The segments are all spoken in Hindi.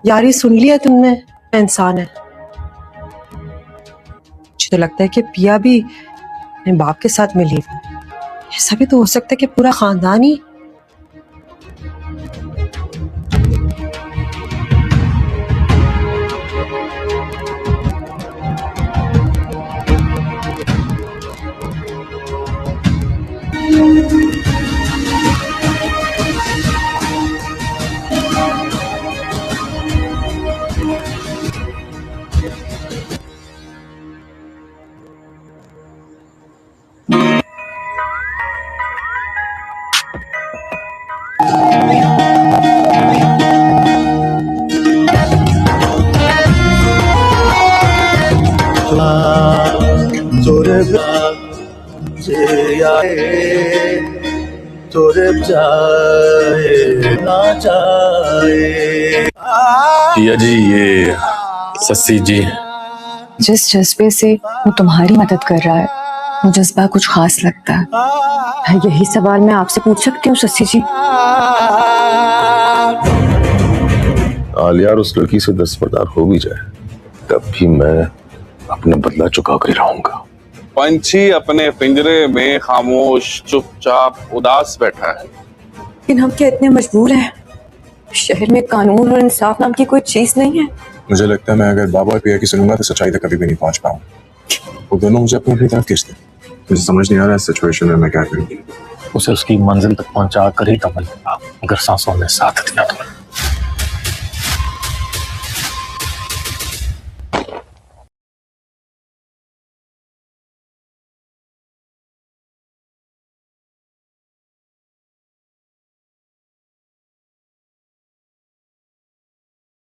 यारी सुन लिया तुमने, इंसान है। मुझे तो लगता है कि पिया भी अपने बाप के साथ मिली। ऐसा भी तो हो सकता है कि पूरा खानदान ही। पिया जी, ये सस्सी जी। जिस जज्बे से वो तुम्हारी मदद कर रहा है, वो जज्बा कुछ खास लगता है। यही सवाल मैं आपसे पूछ सकती हूँ सस्सी जी? आलिया उस लड़की से दस्तबरदार हो भी जाए, तब भी मैं अपना बदला चुका कर रहूंगा। पंछी अपने पिंजरे में खामोश, चुपचाप, उदास बैठा है। लेकिन हम क्या इतने मजबूर हैं? शहर में कानून और इंसाफ नाम की कोई चीज नहीं है। मुझे लगता है मैं अगर बाबा और पिया की सुनूंगा तो सच्चाई तक कभी भी नहीं पहुंच पाऊंगा। वो दोनों मुझे अपनी तरफ खींचते। मुझे समझ नहीं आ रहा इस सिचुएशन में मैं क्या करूं। उसे उसकी मंजिल तक पहुंचा कर ही दम लूंगा, अगर सांसों में साथ दिया तो।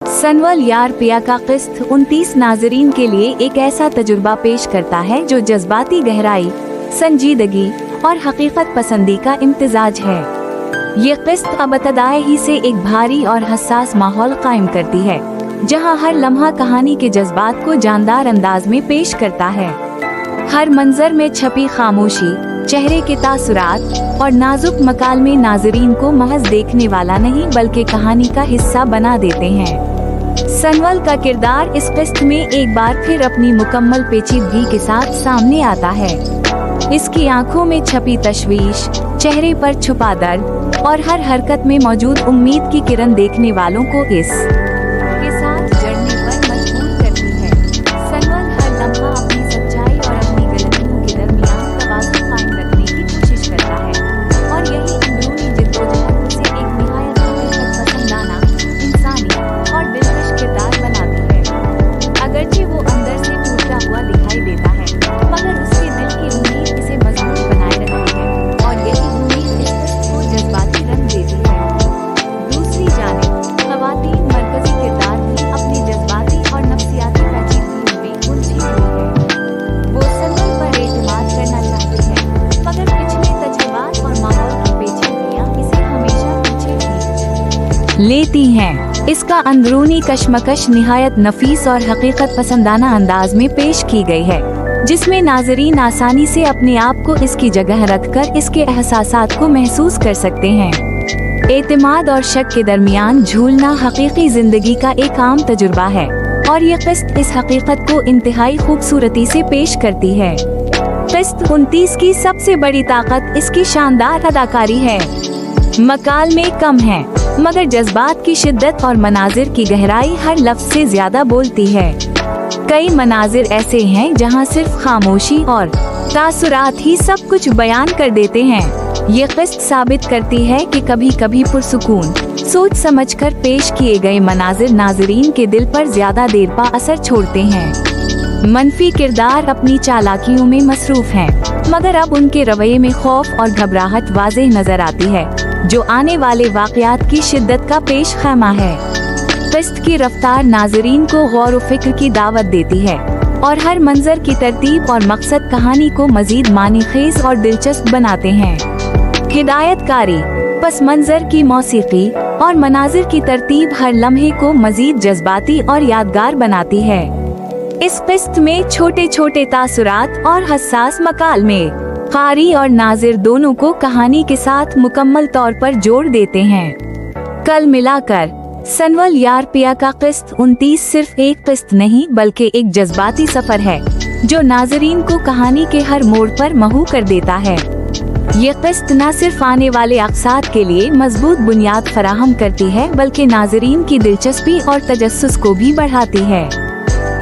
सनवल यार पिया का किस्त 29 नाजरीन के लिए एक ऐसा तजुर्बा पेश करता है जो जज्बाती गहराई, संजीदगी और हकीकत पसंदी का इम्तिजाज है। ये किस्त अब इब्तिदाए ही से एक भारी और हसास माहौल कायम करती है, जहां हर लम्हा कहानी के जज्बात को जानदार अंदाज में पेश करता है। हर मंजर में छपी खामोशी, चेहरे के तासुरात और नाजुक मकालमे नाजरीन को महज देखने वाला नहीं बल्कि कहानी का हिस्सा बना देते हैं। सनवल का किरदार इस किस्त में एक बार फिर अपनी मुकम्मल पेचीदगी के साथ सामने आता है। इसकी आंखों में छपी तशवीश, चेहरे पर छुपा दर्द और हर हरकत में मौजूद उम्मीद की किरण देखने वालों को इस के साथ जड़ने पर मजबूर करती है। सनवल हर लम्हा अपनी सच्चाई और अपनी गलतियों के दरमियान तवाज़ुन कायम रखने की कोशिश करता है, और यही अंदरूनी जिद्दोजहद उसे एक निहायत पसंदाना, इंसानी और दिलकश किरदार बनाती है। अगरचे वो अंदर से टूटा हुआ दिखाई देता है, मगर उसके दिल की उम्मीद इसे मजबूत बनाए रखती है, और यही उम्मीद इस किस्त को जज्बाती रंग देती है। दूसरी जानिब ख़वातीन मरकजी किरदार भी अपनी जज्बाती और नफ्सियाती पेचीदगियों में उलझी हुई है। वो सनवल पर एतमाद करना चाहती है, मगर पिछले तजुर्बात और माहौल की पेचीदगियां इसे हमेशा पीछे खींच लेती हैं। इसका अंदरूनी कशमकश निहायत नफीस और हकीकत पसंदाना अंदाज में पेश की गई है, जिसमें नाजरीन आसानी से अपने आप को इसकी जगह रखकर इसके एहसासात को महसूस कर सकते हैं। एतमाद और शक के दरमियान झूलना हकीकी जिंदगी का एक आम तजुर्बा है, और ये किस्त इस हकीकत को इंतहाई खूबसूरती से पेश करती है। किस्त 29 की सबसे बड़ी ताकत इसकी शानदार अदाकारी है। मकाल में कम है, मगर जज्बात की शिद्दत और मनाजिर की गहराई हर लफ्ज से ज्यादा बोलती है। कई मनाजिर ऐसे हैं जहां सिर्फ खामोशी और तासुरात ही सब कुछ बयान कर देते हैं। ये किस्त साबित करती है कि कभी कभी पुरसुकून, सोच समझकर पेश किए गए मनाजिर नाजरीन के दिल पर ज्यादा देर पा असर छोड़ते हैं। मनफी किरदार अपनी चालाकियों में मसरूफ हैं, मगर अब उनके रवैये में खौफ और घबराहट वाज़ेह नजर आती है, जो आने वाले वाक़यात की शिद्दत का पेश खैमा है। किस्त की रफ्तार नाजरीन को गौर व फिक्र की दावत देती है, और हर मंजर की तरतीब और मकसद कहानी को मजीद मानीखेज और दिलचस्प बनाते हैं। हिदायतकारी, पस मंजर की मौसीकी और मनाजिर की तरतीब हर लम्हे को मजीद जज्बाती और यादगार बनाती है। इस किस्त में छोटे छोटे तासुरात और हसास मकाल में कारी और नाजिर दोनों को कहानी के साथ मुकम्मल तौर पर जोड़ देते हैं। कल मिलाकर सनवल यार पिया का किस्त 29 सिर्फ एक किस्त नहीं बल्कि एक जज्बाती सफर है जो नाजरीन को कहानी के हर मोड़ पर महू कर देता है। ये किस्त न सिर्फ आने वाले अक़साद के लिए मजबूत बुनियाद फराहम करती है बल्कि नाजरीन की दिलचस्पी और तजस्सुस को भी बढ़ाती है।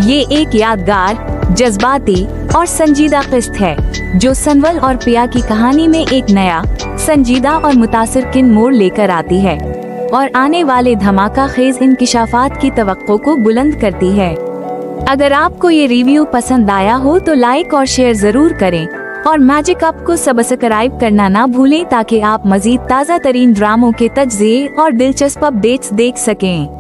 ये एक यादगार, जज्बाती और संजीदा किस्त है जो सनवल और पिया की कहानी में एक नया, संजीदा और मुतासिरकिन मोड़ लेकर आती है और आने वाले धमाका खेज इंकिशाफात की तवक्को को बुलंद करती है। अगर आपको ये रिव्यू पसंद आया हो तो लाइक और शेयर जरूर करें और मैजिक अप को सब्सक्राइब करना ना भूलें ताकि आप मजीद ताज़ा तरीन ड्रामों के तज्ज़िये और दिलचस्प अपडेट्स देख सकें।